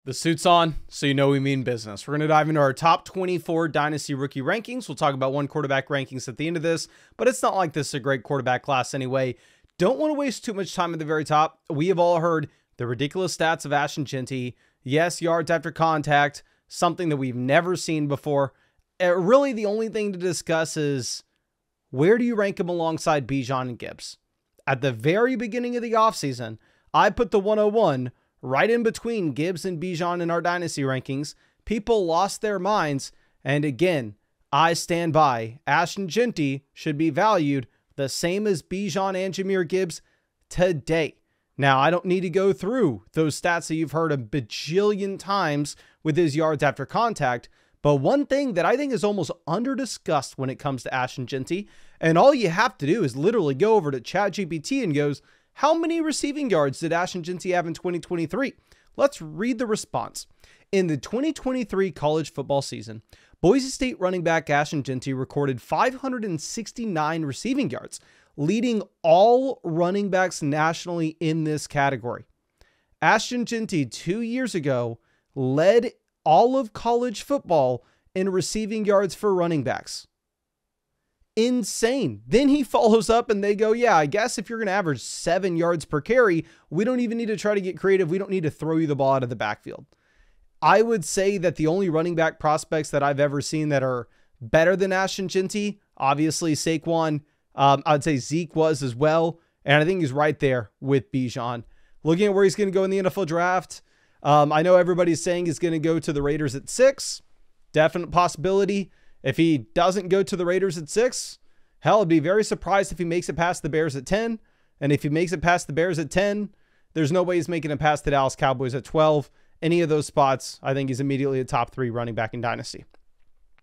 The suit's on, so you know we mean business. We're going to dive into our top 24 Dynasty rookie rankings. We'll talk about one quarterback rankings at the end of this, but it's not like this is a great quarterback class anyway. Don't want to waste too much time at the very top. We have all heard the ridiculous stats of Ashton Jeanty. Yes, yards after contact, something that we've never seen before. Really, the only thing to discuss is where do you rank him alongside Bijan and Gibbs? At the very beginning of the offseason, I put the 101 right in between Gibbs and Bijan in our dynasty rankings. People lost their minds. And again, I stand by. Ashton Jeanty should be valued the same as Bijan and Jahmyr Gibbs today. Now, I don't need to go through those stats that you've heard a bajillion times with his yards after contact. But one thing that I think is almost under-discussed when it comes to Ashton Jeanty, and all you have to do is literally go over to ChatGPT and goes, how many receiving yards did Ashton Jeanty have in 2023? Let's read the response. In the 2023 college football season, Boise State running back Ashton Jeanty recorded 569 receiving yards, leading all running backs nationally in this category. Ashton Jeanty 2 years ago led all of college football in receiving yards for running backs. Insane. Then he follows up and they go, yeah, I guess if you're going to average 7 yards per carry, we don't even need to try to get creative. We don't need to throw you the ball out of the backfield. I would say that the only running back prospects that I've ever seen that are better than Ashton Jeanty, obviously Saquon, I'd say Zeke was as well. And I think he's right there with Bijan. Looking at where he's going to go in the NFL draft, I know everybody's saying he's going to go to the Raiders at 6. Definite possibility. If he doesn't go to the Raiders at 6, hell, I'd be very surprised if he makes it past the Bears at 10. And if he makes it past the Bears at 10, there's no way he's making it past the Dallas Cowboys at 12. Any of those spots, I think he's immediately a top 3 running back in Dynasty.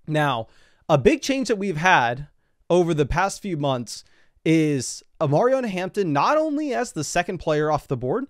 Now, a big change that we've had over the past few months is Omarion Hampton, not only as the second player off the board,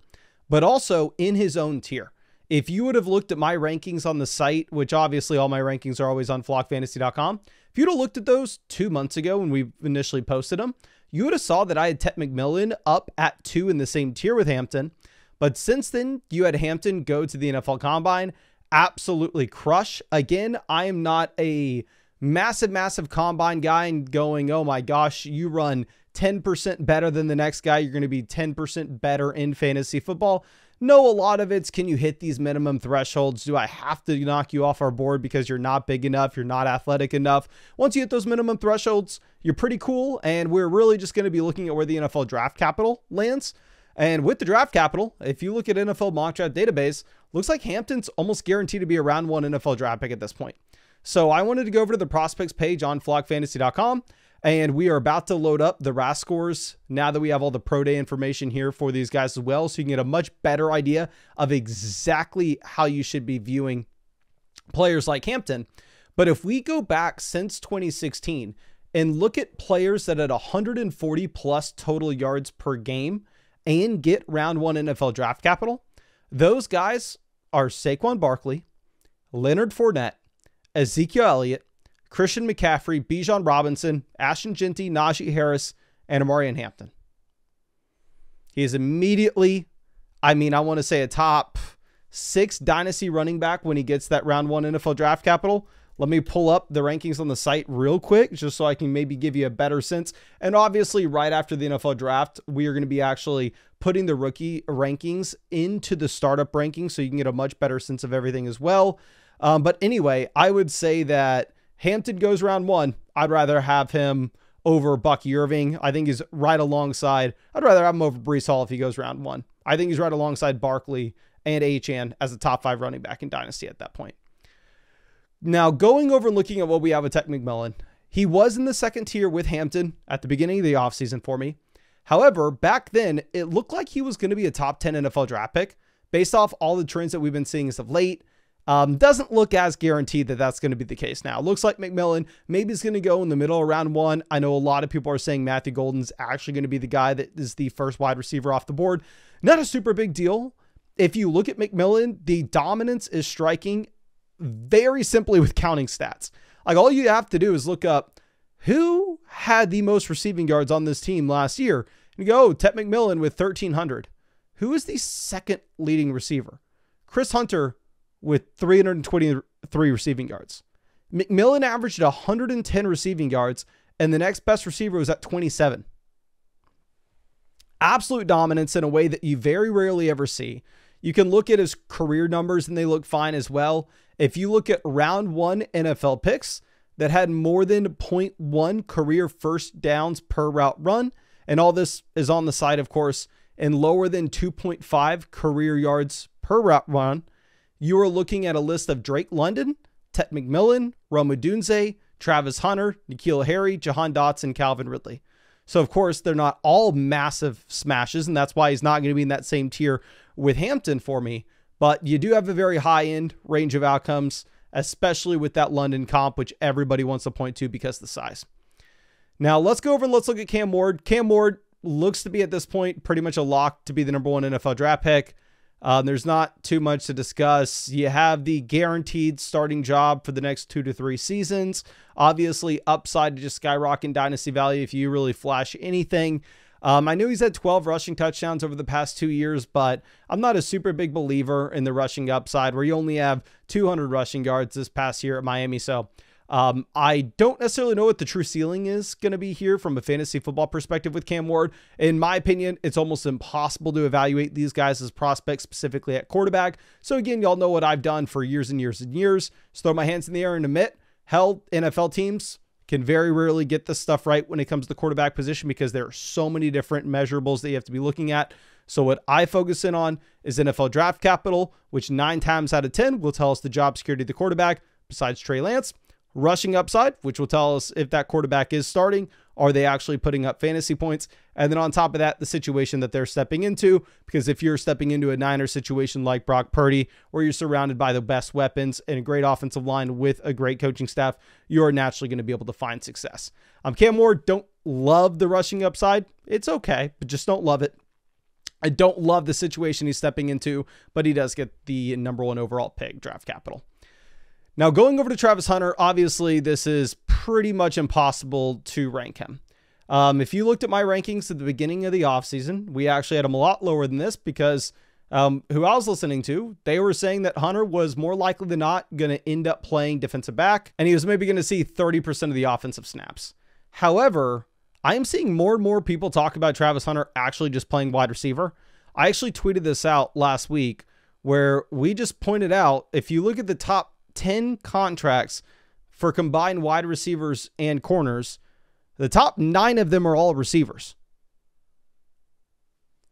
but also in his own tier. If you would have looked at my rankings on the site, which obviously all my rankings are always on flockfantasy.com, if you'd have looked at those 2 months ago when we initially posted them, you would have saw that I had Ted McMillan up at 2 in the same tier with Hampton. But since then, you had Hampton go to the NFL Combine, absolutely crush. Again, I am not a massive Combine guy and going, oh my gosh, you run 10% better than the next guy, you're going to be 10% better in fantasy football. No, a lot of it's, can you hit these minimum thresholds? Do I have to knock you off our board because you're not big enough? You're not athletic enough. Once you hit those minimum thresholds, you're pretty cool. And we're really just going to be looking at where the NFL draft capital lands. And with the draft capital, if you look at NFL mock draft database, looks like Hampton's almost guaranteed to be a round 1 NFL draft pick at this point. So I wanted to go over to the prospects page on flockfantasy.com. And we are about to load up the RAS scores now that we have all the pro day information here for these guys as well. So you can get a much better idea of exactly how you should be viewing players like Hampton. But if we go back since 2016 and look at players that had 140 plus total yards per game and get round 1 NFL draft capital, those guys are Saquon Barkley, Leonard Fournette, Ezekiel Elliott, Christian McCaffrey, Bijan Robinson, Ashton Jeanty, Najee Harris, and Omarion Hampton. He is immediately, I want to say a top 6 dynasty running back when he gets that round 1 NFL draft capital. Let me pull up the rankings on the site real quick, just so I can maybe give you a better sense. And obviously, right after the NFL draft, we are going to be actually putting the rookie rankings into the startup rankings, so you can get a much better sense of everything as well. But anyway, I would say that Hampton goes round 1. I'd rather have him over Bucky Irving. I think he's right alongside. I'd rather have him over Breece Hall if he goes round 1. I think he's right alongside Barkley and Achane as a top 5 running back in Dynasty at that point. Now, going over and looking at what we have with Ted McMillan, he was in the second tier with Hampton at the beginning of the offseason for me. However, back then, it looked like he was going to be a top 10 NFL draft pick based off all the trends that we've been seeing as of late. Doesn't look as guaranteed that that's going to be the case now. Looks like McMillan maybe is going to go in the middle of round 1. I know a lot of people are saying Matthew Golden's actually going to be the guy that is the first wide receiver off the board. Not a super big deal. If you look at McMillan, the dominance is striking very simply with counting stats. Like, all you have to do is look up who had the most receiving yards on this team last year and go, oh, Ted McMillan with 1,300. Who is the second leading receiver? Chris Hunter with 323 receiving yards. McMillan averaged 110 receiving yards, and the next best receiver was at 27. Absolute dominance in a way that you very rarely ever see. You can look at his career numbers and they look fine as well. If you look at round one NFL picks that had more than 0.1 career first downs per route run, and all this is on the side, of course, and lower than 2.5 career yards per route run, you are looking at a list of Drake London, Ted McMillan, Rome Odunze, Travis Hunter, N'Keal Harry, Jahan Dotson, Calvin Ridley. So, of course, they're not all massive smashes, and that's why he's not going to be in that same tier with Hampton for me. But you do have a very high-end range of outcomes, especially with that London comp, which everybody wants to point to because of the size. Now, let's go over and let's look at Cam Ward. Cam Ward looks to be, at this point, pretty much a lock to be the #1 NFL draft pick. There's not too much to discuss. You have the guaranteed starting job for the next 2 to 3 seasons. Obviously, upside to just skyrocket dynasty value if you really flash anything. I know he's had 12 rushing touchdowns over the past 2 years, but I'm not a super big believer in the rushing upside where you only have 200 rushing yards this past year at Miami. So I don't necessarily know what the true ceiling is going to be here from a fantasy football perspective with Cam Ward. In my opinion, it's almost impossible to evaluate these guys as prospects, specifically at quarterback. So again, y'all know what I've done for years and years and years. Just throw my hands in the air and admit, hell, NFL teams can very rarely get this stuff right when it comes to the quarterback position because there are so many different measurables that you have to be looking at. So what I focus in on is NFL draft capital, which 9 times out of 10 will tell us the job security of the quarterback besides Trey Lance. Rushing upside, which will tell us if that quarterback is starting, are they actually putting up fantasy points? And then on top of that, the situation that they're stepping into, because if you're stepping into a Niner situation like Brock Purdy, where you're surrounded by the best weapons and a great offensive line with a great coaching staff, you're naturally going to be able to find success. Cam Ward, don't love the rushing upside. It's okay, but just don't love it. I don't love the situation he's stepping into, but he does get the #1 overall pick, draft capital. Now, going over to Travis Hunter, obviously, this is pretty much impossible to rank him. If you looked at my rankings at the beginning of the offseason, we actually had him a lot lower than this because who I was listening to, they were saying that Hunter was more likely than not going to end up playing defensive back, and he was maybe going to see 30% of the offensive snaps. However, I am seeing more and more people talk about Travis Hunter actually just playing wide receiver. I actually tweeted this out last week where we just pointed out, if you look at the top 10 contracts for combined wide receivers and corners, the top 9 of them are all receivers.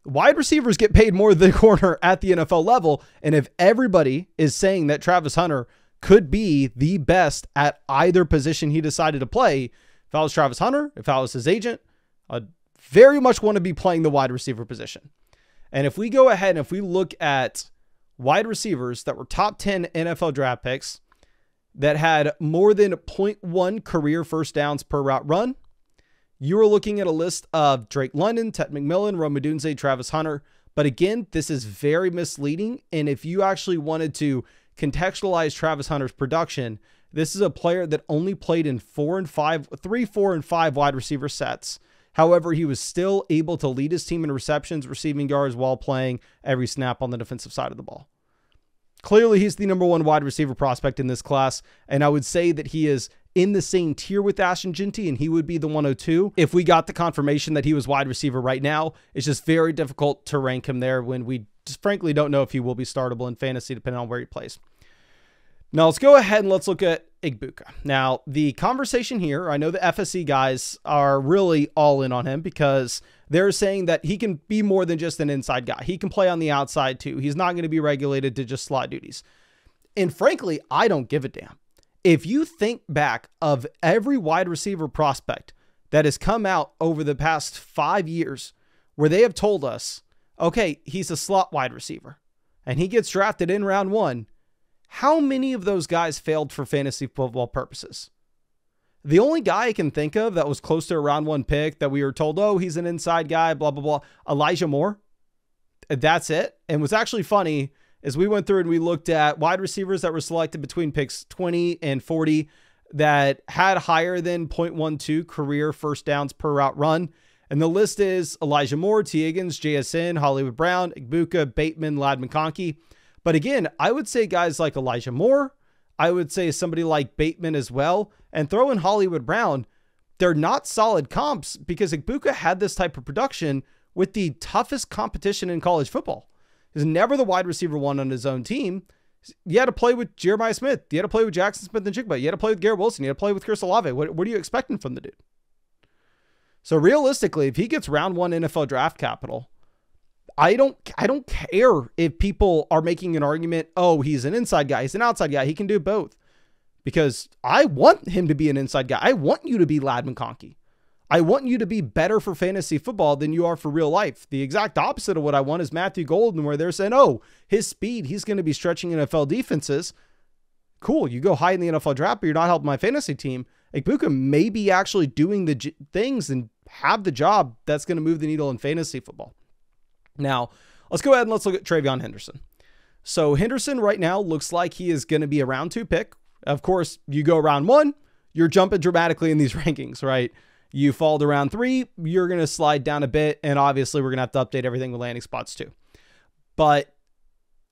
Wide receivers get paid more than corner at the NFL level. And if everybody is saying that Travis Hunter could be the best at either position he decided to play, if I was Travis Hunter, if I was his agent, I'd very much want to be playing the wide receiver position. And if we go ahead and if we look at wide receivers that were top 10 NFL draft picks that had more than 0.1 career first downs per route run, you are looking at a list of Drake London, Ted McMillan, Rome Odunze, Travis Hunter. But again, this is very misleading. And if you actually wanted to contextualize Travis Hunter's production, this is a player that only played in 3, 4, and 5 wide receiver sets. However, he was still able to lead his team in receptions, receiving yards while playing every snap on the defensive side of the ball. Clearly, he's the #1 wide receiver prospect in this class, and I would say that he is in the same tier with Ashton Jeanty, and he would be the 102 if we got the confirmation that he was wide receiver right now. It's just very difficult to rank him there when we just frankly don't know if he will be startable in fantasy depending on where he plays. Now, let's go ahead and let's look at Egbuka. Now, the conversation here, I know the FSC guys are really all in on him because they're saying that he can be more than just an inside guy. He can play on the outside too. He's not going to be regulated to just slot duties. And frankly, I don't give a damn. If you think back of every wide receiver prospect that has come out over the past 5 years where they have told us, okay, he's a slot wide receiver and he gets drafted in round 1, how many of those guys failed for fantasy football purposes? The only guy I can think of that was close to a round 1 pick that we were told, oh, he's an inside guy, blah, blah, blah, Elijah Moore. That's it. And what's actually funny is we went through and we looked at wide receivers that were selected between picks 20 and 40 that had higher than 0.12 career first downs per route run. And the list is Elijah Moore, T. Higgins, JSN, Hollywood Brown, Egbuka, Bateman, Ladd McConkey. But again, I would say guys like Elijah Moore, I would say somebody like Bateman as well, and throw in Hollywood Brown. They're not solid comps because Egbuka had this type of production with the toughest competition in college football. He's never the wide receiver one on his own team. You had to play with Jeremiah Smith. You had to play with Jackson Smith-Njigba. You had to play with Garrett Wilson. You had to play with Chris Olave. What are you expecting from the dude? So realistically, if he gets round one NFL draft capital, I don't care if people are making an argument, oh, he's an inside guy, he's an outside guy, he can do both. Because I want him to be an inside guy. I want you to be Ladd McConkey. I want you to be better for fantasy football than you are for real life. The exact opposite of what I want is Matthew Golden, where they're saying, oh, his speed, he's going to be stretching NFL defenses. Cool, you go high in the NFL draft, but you're not helping my fantasy team. Egbuka may be actually doing the things and have the job that's going to move the needle in fantasy football. Now, let's go ahead and let's look at TreVeyon Henderson. So Henderson right now looks like he is going to be a round 2 pick. Of course, you go round 1, you're jumping dramatically in these rankings, right? You fall to round 3, you're going to slide down a bit. And obviously we're going to have to update everything with landing spots too. But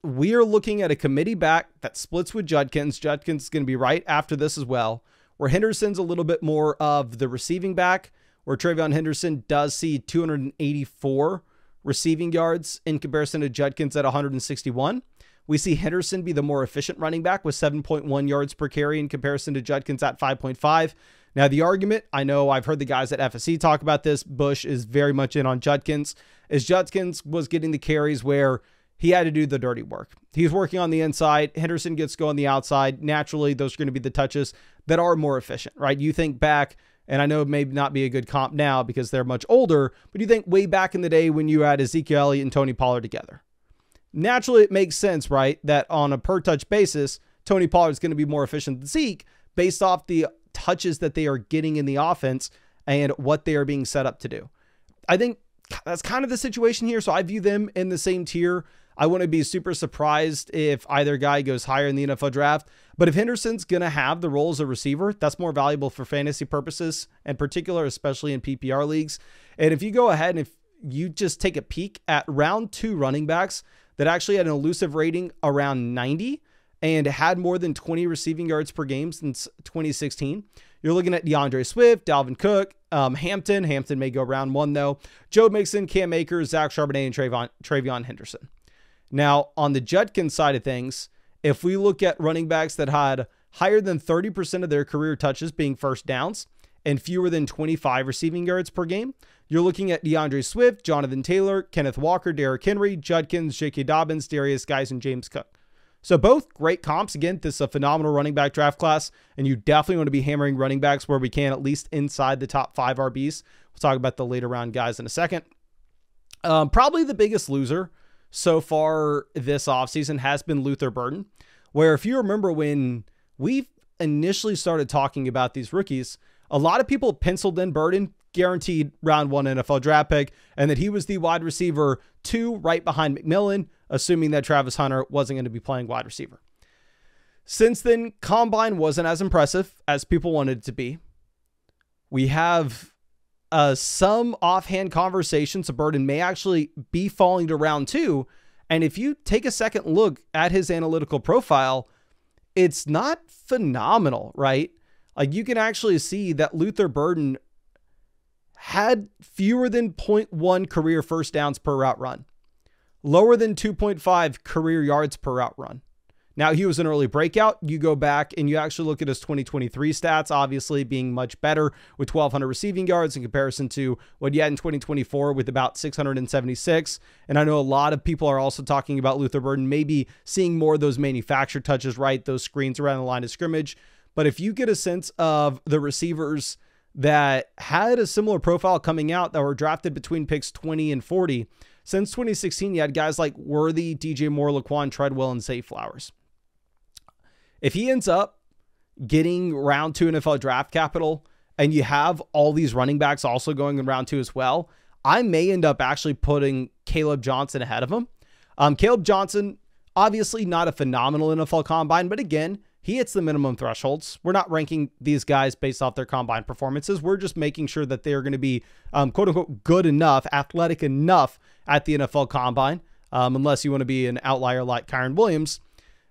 we are looking at a committee back that splits with Judkins. Judkins is going to be right after this as well, where Henderson's a little bit more of the receiving back, where TreVeyon Henderson does see 284 receiving yards in comparison to Judkins at 161. We see Henderson be the more efficient running back with 7.1 yards per carry in comparison to Judkins at 5.5. Now, the argument, I know I've heard the guys at FSC talk about this. Bush is very much in on Judkins, is Judkins was getting the carries where he had to do the dirty work. He's working on the inside. Henderson gets to go on the outside. Naturally, those are going to be the touches that are more efficient, right? You think back, and I know it may not be a good comp now because they're much older, but you think way back in the day when you had Ezekiel Elliott and Tony Pollard together. Naturally, it makes sense, right, that on a per-touch basis, Tony Pollard is going to be more efficient than Zeke based off the touches that they are getting in the offense and what they are being set up to do. I think that's kind of the situation here, so I view them in the same tier. I wouldn't be super surprised if either guy goes higher in the NFL draft, but if Henderson's going to have the role as a receiver, that's more valuable for fantasy purposes, in particular, especially in PPR leagues. And if you go ahead and if you just take a peek at round 2 running backs that actually had an elusive rating around 90 and had more than 20 receiving yards per game since 2016, you're looking at DeAndre Swift, Dalvin Cook, Hampton. Hampton may go round 1 though. Joe Mixon, Cam Akers, Zach Charbonnet, and TreVeyon Henderson. Now, on the Judkins side of things, if we look at running backs that had higher than 30% of their career touches being first downs and fewer than 25 receiving yards per game, you're looking at DeAndre Swift, Jonathan Taylor, Kenneth Walker, Derrick Henry, Judkins, J.K. Dobbins, Darius Guice, and James Cook. So both great comps. Again, this is a phenomenal running back draft class, and you definitely want to be hammering running backs where we can, at least inside the top 5 RBs. We'll talk about the later round guys in a second. Probably the biggest loser so far this offseason has been Luther Burden, where if you remember when we initially started talking about these rookies, a lot of people penciled in Burden, guaranteed round 1 NFL draft pick, and that he was the wide receiver 2 right behind McMillan, assuming that Travis Hunter wasn't going to be playing wide receiver. Since then, Combine wasn't as impressive as people wanted it to be. We have some offhand conversations of Burden may actually be falling to round 2. And if you take a second look at his analytical profile, it's not phenomenal, right? Like you can actually see that Luther Burden had fewer than 0.1 career first downs per route run, lower than 2.5 career yards per route run. Now, he was an early breakout. You go back and you actually look at his 2023 stats, obviously being much better with 1,200 receiving yards in comparison to what he had in 2024 with about 676. And I know a lot of people are also talking about Luther Burden maybe seeing more of those manufactured touches, right? Those screens around the line of scrimmage. But if you get a sense of the receivers that had a similar profile coming out that were drafted between picks 20 and 40, since 2016, you had guys like Worthy, DJ Moore, Laquan Treadwell, and Zay Flowers. If he ends up getting round 2 NFL draft capital and you have all these running backs also going in round 2 as well, I may end up actually putting Caleb Johnson ahead of him. Caleb Johnson, obviously not a phenomenal NFL combine, but again, he hits the minimum thresholds. We're not ranking these guys based off their combine performances. We're just making sure that they're going to be quote unquote good enough, athletic enough at the NFL combine unless you want to be an outlier like Kyren Williams.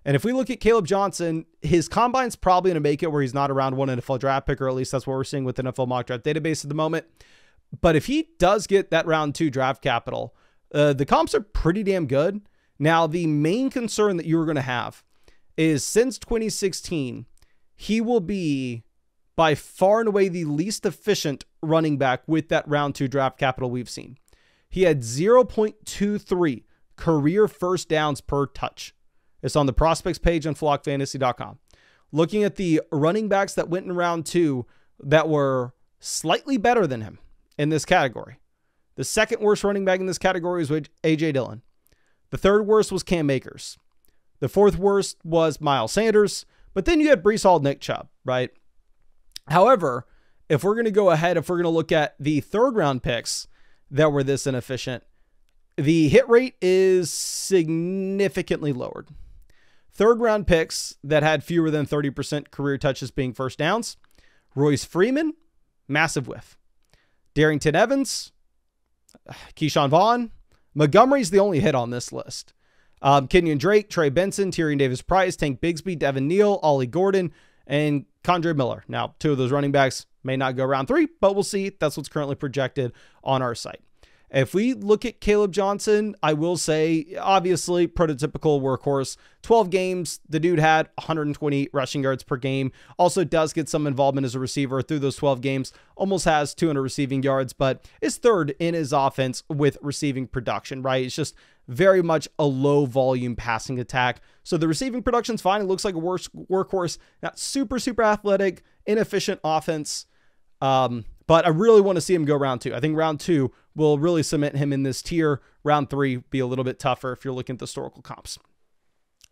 And if we look at Caleb Johnson, his combine's probably going to make it where he's not around one NFL draft pick, or at least that's what we're seeing with the NFL mock draft database at the moment. But if he does get that round 2 draft capital, the comps are pretty damn good. Now, the main concern that you're going to have is since 2016, he will be by far and away the least efficient running back with that round 2 draft capital we've seen. He had 0.23 career first downs per touch. It's on the prospects page on flockfantasy.com. Looking at the running backs that went in round 2 that were slightly better than him in this category. The second worst running back in this category was A.J. Dillon. The third worst was Cam Akers. The fourth worst was Miles Sanders. But then you had Breece Hall, Nick Chubb, right? However, if we're going to go ahead, if we're going to look at the third round picks that were this inefficient, the hit rate is significantly lowered. Third round picks that had fewer than 30% career touches being first downs: Royce Freeman, massive whiff. Darrington Evans, Keyshawn Vaughn, Montgomery's the only hit on this list. Kenyon Drake, Trey Benson, Tyrion Davis-Price, Tank Bigsby, Devin Neal, Ollie Gordon, and Kondre Miller. Now, 2 of those running backs may not go round 3, but we'll see. That's what's currently projected on our site. If we look at Caleb Johnson, I will say, obviously, prototypical workhorse. 12 games, the dude had 120 rushing yards per game. Also does get some involvement as a receiver through those 12 games. Almost has 200 receiving yards, but is third in his offense with receiving production, right? It's just very much a low volume passing attack. So the receiving production's fine. It looks like a workhorse. Not super, super athletic, inefficient offense. But I really want to see him go round 2. I think round 2 will really cement him in this tier. Round 3 be a little bit tougher if you're looking at the historical comps.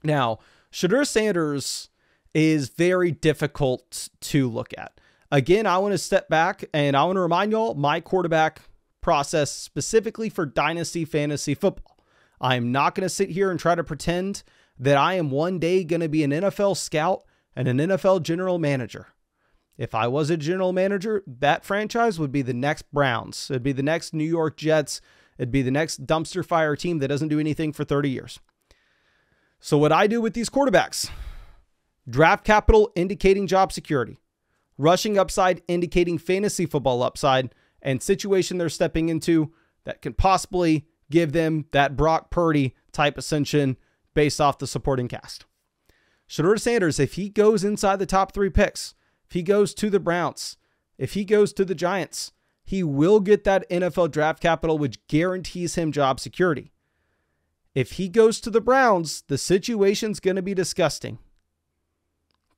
Now, Shedeur Sanders is very difficult to look at. Again, I want to step back and I want to remind y'all my quarterback process specifically for Dynasty Fantasy Football. I am not going to sit here and try to pretend that I am one day going to be an NFL scout and an NFL general manager. If I was a general manager, that franchise would be the next Browns. It'd be the next New York Jets. It'd be the next dumpster fire team that doesn't do anything for 30 years. So what I do with these quarterbacks: draft capital indicating job security, rushing upside indicating fantasy football upside, and situation they're stepping into that can possibly give them that Brock Purdy type ascension based off the supporting cast. Shedeur Sanders, if he goes inside the top 3 picks, if he goes to the Browns, if he goes to the Giants, he will get that NFL draft capital, which guarantees him job security. If he goes to the Browns, the situation's going to be disgusting.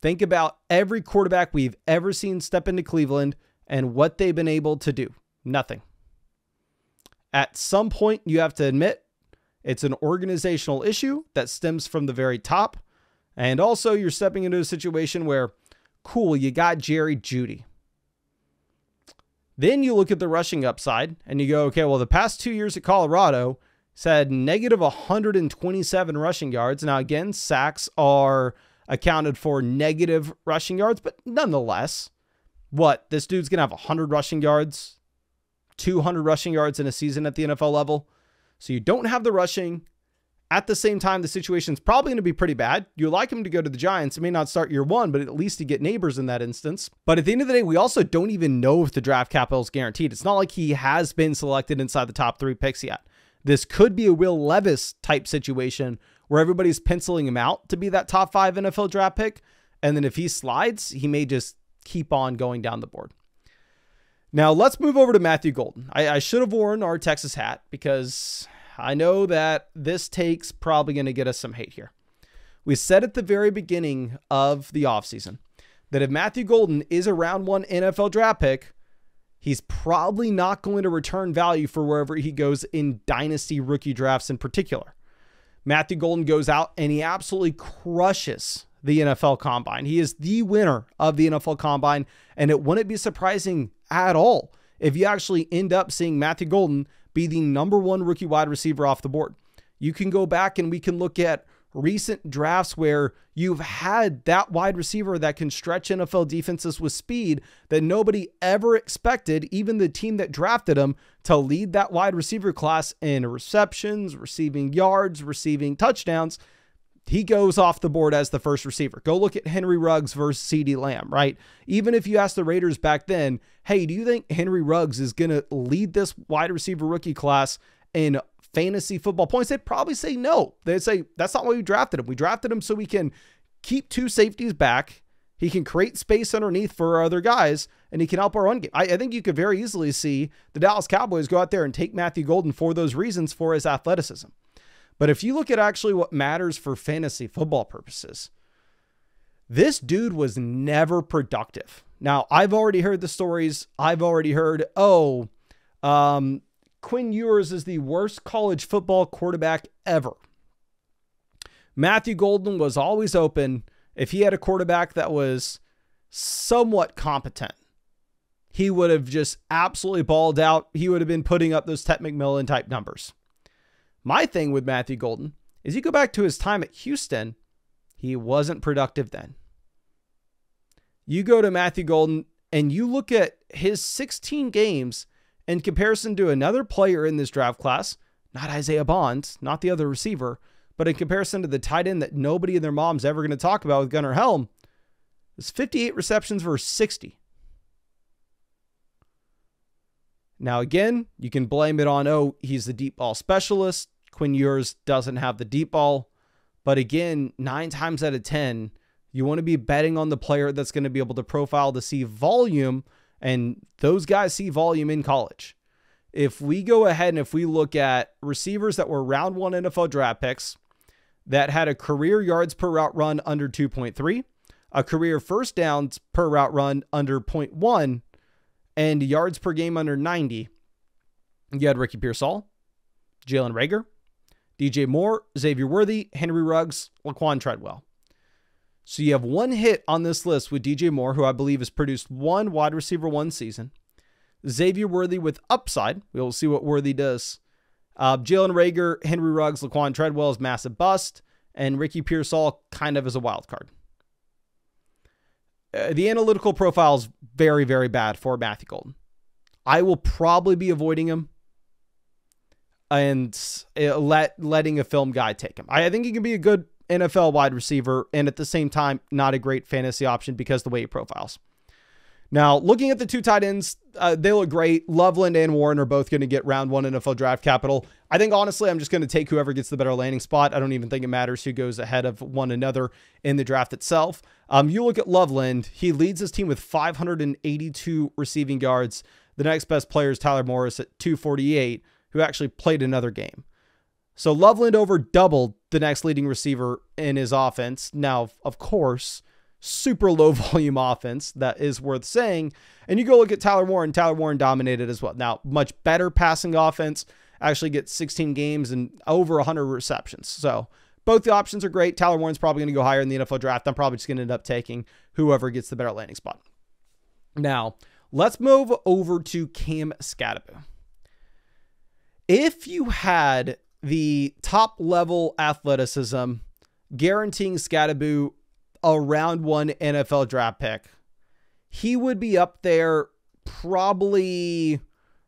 Think about every quarterback we've ever seen step into Cleveland and what they've been able to do. Nothing. At some point, you have to admit it's an organizational issue that stems from the very top. And also, you're stepping into a situation where, cool, you got Jerry Jeudy. Then you look at the rushing upside and you go, okay, well, the past 2 years at Colorado said negative 127 rushing yards. Now, again, sacks are accounted for negative rushing yards, but nonetheless, what? This dude's going to have 100 rushing yards, 200 rushing yards in a season at the NFL level. So you don't have the rushing. At the same time, the situation's probably going to be pretty bad. You like him to go to the Giants. It may not start year 1, but at least you get neighbors in that instance. But at the end of the day, we also don't even know if the draft capital is guaranteed. It's not like he has been selected inside the top 3 picks yet. This could be a Will Levis type situation where everybody's penciling him out to be that top 5 NFL draft pick. And then if he slides, he may just keep on going down the board. Now let's move over to Matthew Golden. I should have worn our Texas hat because I know that this take's probably going to get us some hate here. We said at the very beginning of the offseason that if Matthew Golden is a round 1 NFL draft pick, he's probably not going to return value for wherever he goes in dynasty rookie drafts in particular. Matthew Golden goes out and he absolutely crushes the NFL Combine. He is the winner of the NFL Combine, and it wouldn't be surprising at all if you actually end up seeing Matthew Golden be the number 1 rookie wide receiver off the board. You can go back and we can look at recent drafts where you've had that wide receiver that can stretch NFL defenses with speed that nobody ever expected, even the team that drafted him, to lead that wide receiver class in receptions, receiving yards, receiving touchdowns. He goes off the board as the first receiver. Go look at Henry Ruggs versus CeeDee Lamb, right? Even if you asked the Raiders back then, hey, do you think Henry Ruggs is going to lead this wide receiver rookie class in fantasy football points? They'd probably say no. They'd say, that's not why we drafted him. We drafted him so we can keep two safeties back. He can create space underneath for our other guys, and he can help our run game. I think you could very easily see the Dallas Cowboys go out there and take Matthew Golden for those reasons, for his athleticism. But if you look at actually what matters for fantasy football purposes, this dude was never productive. Now, I've already heard the stories. I've already heard, Quinn Ewers is the worst college football quarterback ever. Matthew Golden was always open. If he had a quarterback that was somewhat competent, he would have just absolutely balled out. He would have been putting up those Ted McMillan type numbers. My thing with Matthew Golden is you go back to his time at Houston, he wasn't productive then. You go to Matthew Golden and you look at his 16 games in comparison to another player in this draft class, not Isaiah Bonds, not the other receiver, but in comparison to the tight end that nobody and their mom's ever going to talk about with Gunnar Helm, it's 58 receptions versus 60. Now, again, you can blame it on, he's the deep ball specialist. Quinn Ewers doesn't have the deep ball. But again, 9 times out of 10, you want to be betting on the player that's going to be able to profile to see volume, and those guys see volume in college. If we go ahead and if we look at receivers that were round 1 NFL draft picks that had a career yards per route run under 2.3, a career first downs per route run under 0.1, and yards per game under 90, you had Ricky Pearsall, Jalen Reagor, DJ Moore, Xavier Worthy, Henry Ruggs, Laquan Treadwell. So you have one hit on this list with DJ Moore, who I believe has produced 1 wide receiver 1 season. Xavier Worthy with upside. We will see what Worthy does. Jalen Reagor, Henry Ruggs, Laquan Treadwell is massive bust, and Ricky Pearsall kind of is a wild card. The analytical profile is very, very bad for Matthew Golden. I will probably be avoiding him and letting a film guy take him. I think he can be a good NFL wide receiver and at the same time, not a great fantasy option because of the way he profiles. Now, looking at the 2 tight ends, they look great. Loveland and Warren are both going to get round 1 NFL draft capital. I think, honestly, I'm just going to take whoever gets the better landing spot. I don't even think it matters who goes ahead of one another in the draft itself. You look at Loveland. He leads his team with 582 receiving yards. The next best player is Tyler Morris at 248, who actually played another game. So Loveland over doubled the next leading receiver in his offense. Now, of course, super low volume offense, that is worth saying. And you go look at Tyler Warren. Tyler Warren dominated as well. Now, much better passing offense, actually gets 16 games and over 100 receptions. So both the options are great. Tyler Warren's probably going to go higher in the NFL draft. I'm probably just going to end up taking whoever gets the better landing spot. Now, let's move over to Cam Skattebo. If you had the top level athleticism guaranteeing Skattebo a round 1 NFL draft pick, he would be up there probably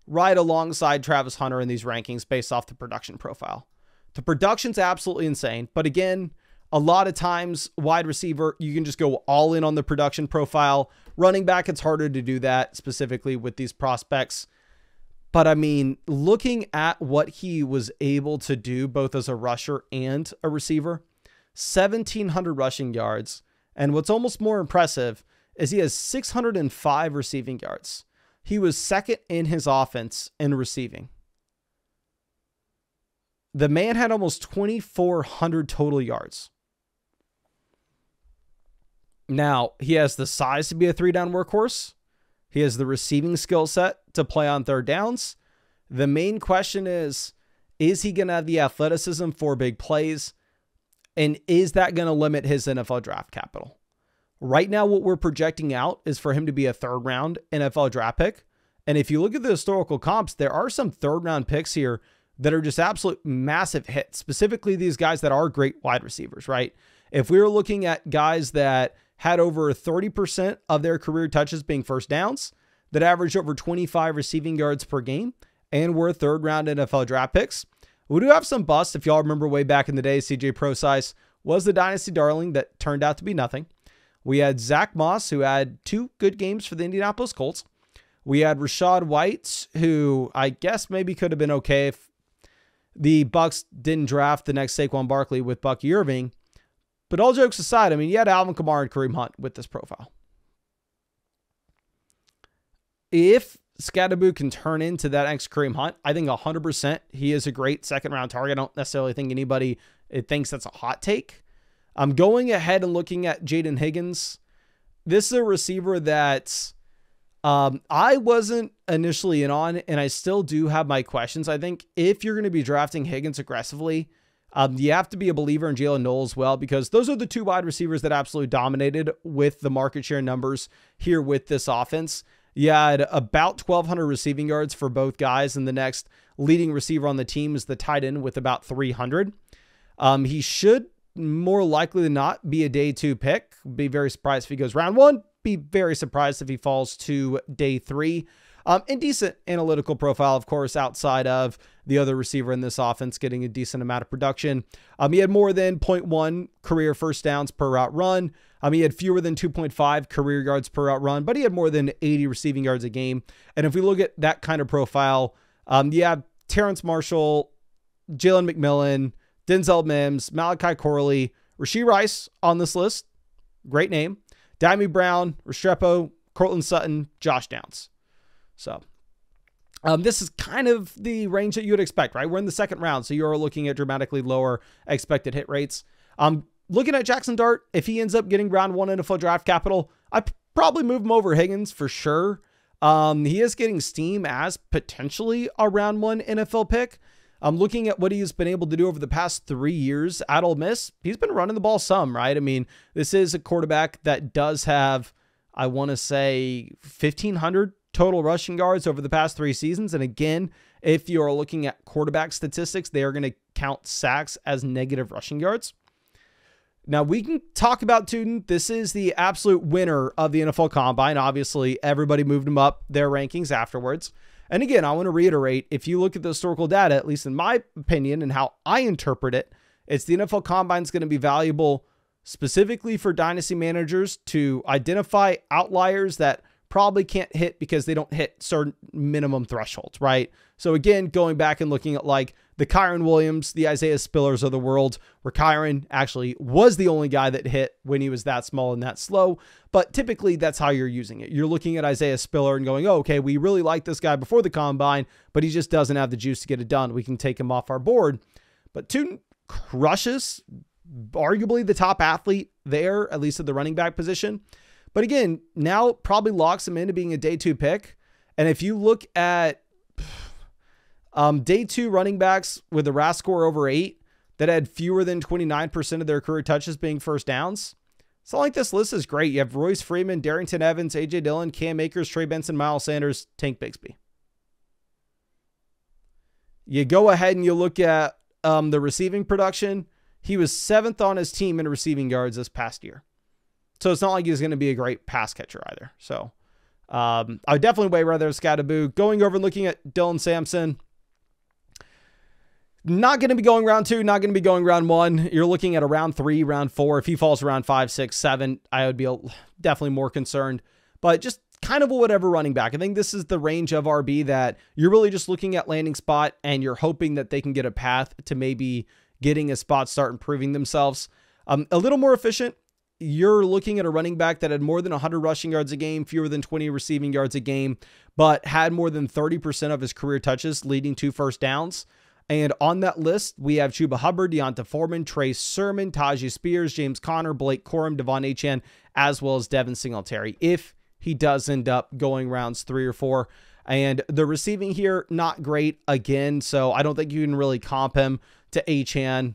right alongside Travis Hunter in these rankings based off the production profile. The production's absolutely insane. But again, a lot of times wide receiver, you can just go all in on the production profile. Running back, it's harder to do that specifically with these prospects. But I mean, looking at what he was able to do both as a rusher and a receiver, 1,700 rushing yards. And what's almost more impressive is he has 605 receiving yards. He was second in his offense in receiving. The man had almost 2,400 total yards. Now, he has the size to be a 3-down workhorse. He has the receiving skill set to play on 3rd downs. The main question is he going to have the athleticism for big plays? And is that going to limit his NFL draft capital? Right now, what we're projecting out is for him to be a 3rd round NFL draft pick. And if you look at the historical comps, there are some 3rd round picks here that are just absolute massive hits, specifically these guys that are great wide receivers, right? If we were looking at guys that had over 30% of their career touches being first downs, that averaged over 25 receiving yards per game, and were third round NFL draft picks, we do have some busts. If y'all remember way back in the day, CJ Prosise was the dynasty darling that turned out to be nothing. We had Zach Moss, who had 2 good games for the Indianapolis Colts. We had Rachaad White, who I guess maybe could have been okay if the Bucs didn't draft the next Saquon Barkley with Bucky Irving. But all jokes aside, I mean, you had Alvin Kamara and Kareem Hunt with this profile. If Skattebo can turn into that next Kareem Hunt, I think 100% he is a great second-round target. I don't necessarily think anybody thinks that's a hot take. I'm going ahead and looking at Jaden Higgins. This is a receiver that I wasn't initially in on, and I still do have my questions. I think if you're going to be drafting Higgins aggressively, you have to be a believer in Jalen Noel as well, because those are the 2 wide receivers that absolutely dominated with the market share numbers here with this offense. You had about 1,200 receiving yards for both guys, and the next leading receiver on the team is the tight end with about 300. He should more likely than not be a day 2 pick. Be very surprised if he goes round 1. Be very surprised if he falls to day 3. And decent analytical profile, of course, outside of the other receiver in this offense getting a decent amount of production. He had more than 0.1 career first downs per route run. He had fewer than 2.5 career yards per route run, but he had more than 80 receiving yards a game. And if we look at that kind of profile, you have Terrence Marshall, Jalen McMillan, Denzel Mims, Malachi Corley, Rashee Rice on this list. Great name. Dyami Brown, Restrepo, Cortland Sutton, Josh Downs. So this is kind of the range that you would expect, right? We're in the second round, so you're looking at dramatically lower expected hit rates. Looking at Jackson Dart, if he ends up getting round 1 NFL draft capital, I'd probably move him over Higgins for sure. He is getting steam as potentially a round 1 NFL pick. Looking at what he's been able to do over the past 3 years at Ole Miss, he's been running the ball some, right? I mean, this is a quarterback that does have, I want to say, 1,500 total rushing yards over the past 3 seasons. And again, if you're looking at quarterback statistics, they are going to count sacks as negative rushing yards. Now, we can talk about Tuden. This is the absolute winner of the NFL Combine. Obviously, everybody moved him up their rankings afterwards. And again, I want to reiterate, if you look at the historical data, at least in my opinion and how I interpret it, it's the NFL Combine is going to be valuable specifically for dynasty managers to identify outliers that probably can't hit because they don't hit certain minimum thresholds, right? So again, going back and looking at like the Kyron Williams, the Isaiah Spillers of the world, where Kyron actually was the only guy that hit when he was that small and that slow. But typically that's how you're using it. You're looking at Isaiah Spiller and going, oh, okay, we really like this guy before the combine, but he just doesn't have the juice to get it done. We can take him off our board. But Tuden crushes arguably the top athlete there, at least at the running back position. But again, now probably locks him into being a day 2 pick. And if you look at day 2 running backs with a RAS score over 8 that had fewer than 29% of their career touches being first downs, it's not like this list is great. You have Royce Freeman, Darrington Evans, A.J. Dillon, Cam Akers, Trey Benson, Miles Sanders, Tank Bigsby. You go ahead and you look at the receiving production. He was 7th on his team in receiving yards this past year. So it's not like he's going to be a great pass catcher either. So I would definitely way rather Skattebo. Going over and looking at Dylan Sampson, not going to be going round 2, not going to be going round 1. You're looking at a round 3, round 4. If he falls around 5, 6, 7, I would be definitely more concerned. But just kind of a whatever running back. I think this is the range of RB that you're really just looking at landing spot and you're hoping that they can get a path to maybe getting a spot start and proving themselves. A little more efficient. You're looking at a running back that had more than 100 rushing yards a game, fewer than 20 receiving yards a game, but had more than 30% of his career touches leading to first downs. And on that list, we have Chuba Hubbard, Deonta Foreman, Trey Sermon, Tajay Spears, James Conner, Blake Corum, Devon Achane, as well as Devin Singletary, if he does end up going rounds 3 or 4. And the receiving here, not great again, so I don't think you can really comp him to Achane.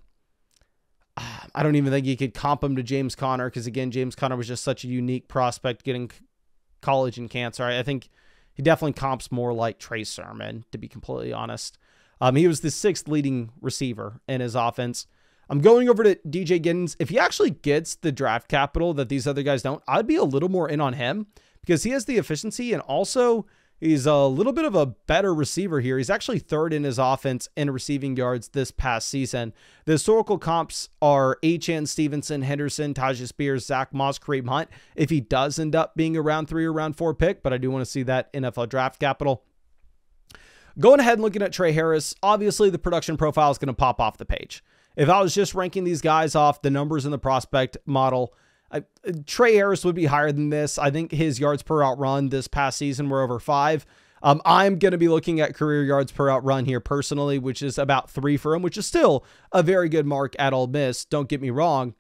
I don't even think you could comp him to James Conner because, again, James Conner was just such a unique prospect getting college and cancer. I think he definitely comps more like Trey Sermon, to be completely honest. He was the 6th leading receiver in his offense. I'm going over to DJ Giddens. If he actually gets the draft capital that these other guys don't, I'd be a little more in on him because he has the efficiency and also he's a little bit of a better receiver here. He's actually 3rd in his offense in receiving yards this past season. The historical comps are Achane, Stevenson, Henderson, Tyjae Spears, Zach Moss, Kareem Hunt. If he does end up being a round 3 or round 4 pick, but I do want to see that NFL draft capital. Going ahead and looking at Tre Harris, obviously the production profile is going to pop off the page. If I was just ranking these guys off the numbers in the prospect model, Tre Harris would be higher than this. I think his yards per out run this past season were over 5. I'm going to be looking at career yards per out run here personally, which is about 3 for him, which is still a very good mark at Ole Miss. Don't get me wrong.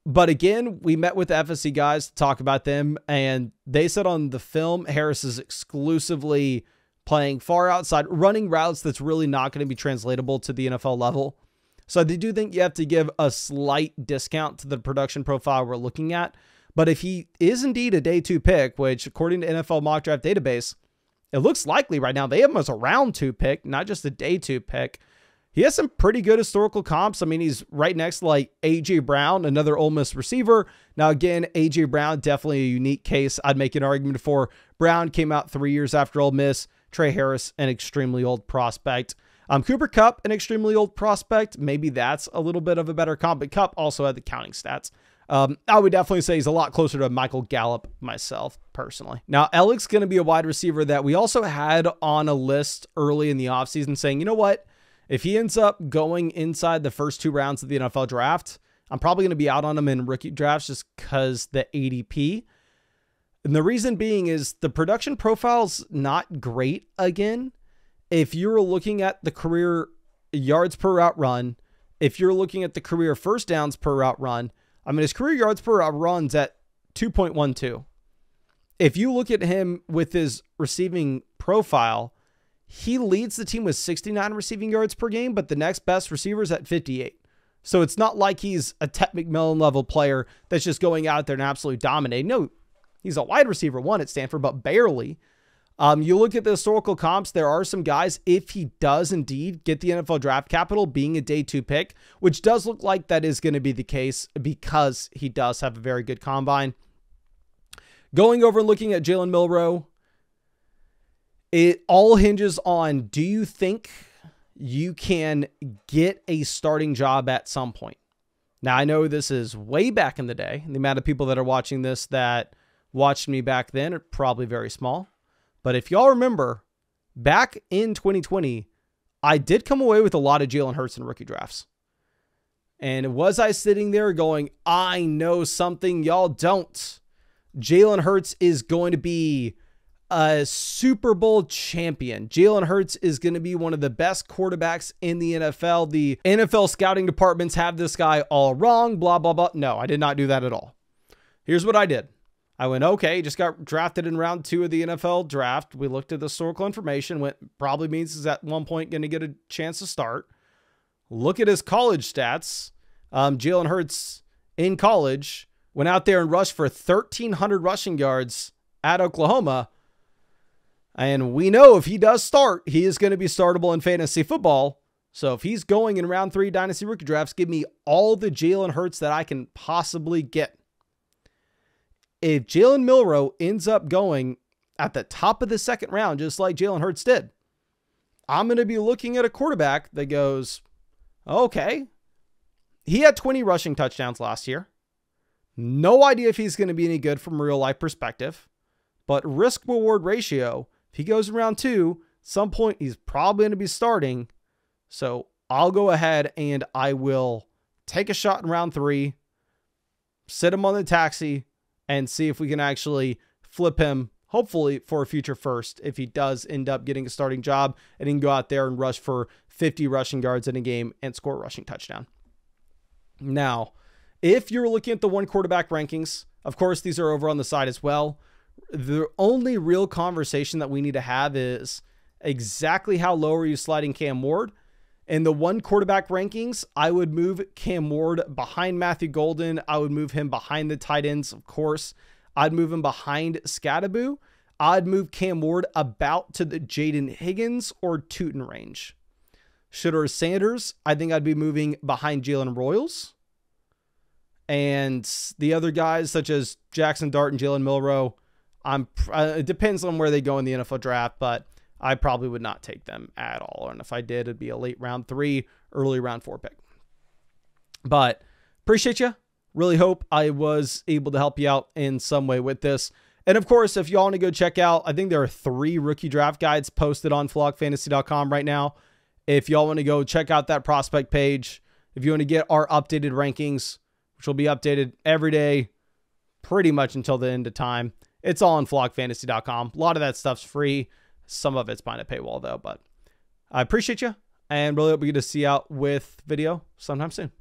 But again, we met with the FSC guys to talk about them, and they said on the film, Harris is exclusively playing far outside, running routes that's really not going to be translatable to the NFL level. So I do think you have to give a slight discount to the production profile we're looking at. But if he is indeed a day 2 pick, which according to NFL Mock Draft Database, it looks likely right now, they have him as a round 2 pick, not just a day 2 pick. He has some pretty good historical comps. I mean, he's right next to like A.J. Brown, another Ole Miss receiver. Now, again, A.J. Brown, definitely a unique case. I'd make an argument for Brown came out 3 years after Ole Miss. Tre Harris, an extremely old prospect. Cooper Kupp, an extremely old prospect. Maybe that's a little bit of a better comp, but Kupp also had the counting stats. I would definitely say he's a lot closer to Michael Gallup myself, personally. Now, Ellick's going to be a wide receiver that we also had on a list early in the offseason saying, you know what? If he ends up going inside the first 2 rounds of the NFL draft, I'm probably going to be out on him in rookie drafts just because the ADP. And the reason being is the production profile's not great again. If you're looking at the career yards per route run, if you're looking at the career first downs per route run, I mean, his career yards per route run's at 2.12. If you look at him with his receiving profile, he leads the team with 69 receiving yards per game, but the next best receiver is at 58. So it's not like he's a Ted McMillan level player that's just going out there and absolutely dominating. No, he's a wide receiver 1 at Stanford, but barely. You look at the historical comps, there are some guys, if he does indeed get the NFL draft capital being a day 2 pick, which does look like that is going to be the case because he does have a very good combine. Going over and looking at Jalen Milroe, it all hinges on, do you think you can get a starting job at some point? Now, I know this is way back in the day, and the amount of people that are watching this that watched me back then are probably very small. But if y'all remember, back in 2020, I did come away with a lot of Jalen Hurts in rookie drafts. And was I sitting there going, I know something y'all don't? Jalen Hurts is going to be a Super Bowl champion. Jalen Hurts is going to be one of the best quarterbacks in the NFL. The NFL scouting departments have this guy all wrong, blah, blah, blah. No, I did not do that at all. Here's what I did. I went, okay, just got drafted in round 2 of the NFL draft. We looked at the historical information, went, probably means he's at one point going to get a chance to start. Look at his college stats. Jalen Hurts in college went out there and rushed for 1,300 rushing yards at Oklahoma. And we know if he does start, he is going to be startable in fantasy football. So if he's going in round 3 dynasty rookie drafts, give me all the Jalen Hurts that I can possibly get. If Jalen Milroe ends up going at the top of the 2nd round, just like Jalen Hurts did, I'm going to be looking at a quarterback that goes, okay, he had 20 rushing touchdowns last year. No idea if he's going to be any good from a real life perspective, but risk reward ratio, if he goes in round 2, some point he's probably going to be starting. So I'll go ahead and I will take a shot in round 3, sit him on the taxi, and see if we can actually flip him, hopefully for a future first, if he does end up getting a starting job and he can go out there and rush for 50 rushing yards in a game and score a rushing touchdown. Now, if you're looking at the 1 quarterback rankings, of course, these are over on the side as well. The only real conversation that we need to have is exactly how low are you sliding Cam Ward? In the 1 quarterback rankings, I would move Cam Ward behind Matthew Golden. I would move him behind the tight ends, of course. I'd move him behind Scadaboo. I'd move Cam Ward about to the Jaden Higgins or Tootin range. Shedeur Sanders, I think I'd be moving behind Jalen Royals. And the other guys, such as Jackson Dart and Jalen Milroe, it depends on where they go in the NFL draft, but I probably would not take them at all. And if I did, it'd be a late round 3, early round 4 pick. But appreciate you. Really hope I was able to help you out in some way with this. And of course, if y'all want to go check out, I think there are 3 rookie draft guides posted on flockfantasy.com right now. If y'all want to go check out that prospect page, if you want to get our updated rankings, which will be updated every day, pretty much until the end of time, it's all on flockfantasy.com. A lot of that stuff's free. Some of it's behind a paywall though, but I appreciate you and really hope we get to see you out with video sometime soon.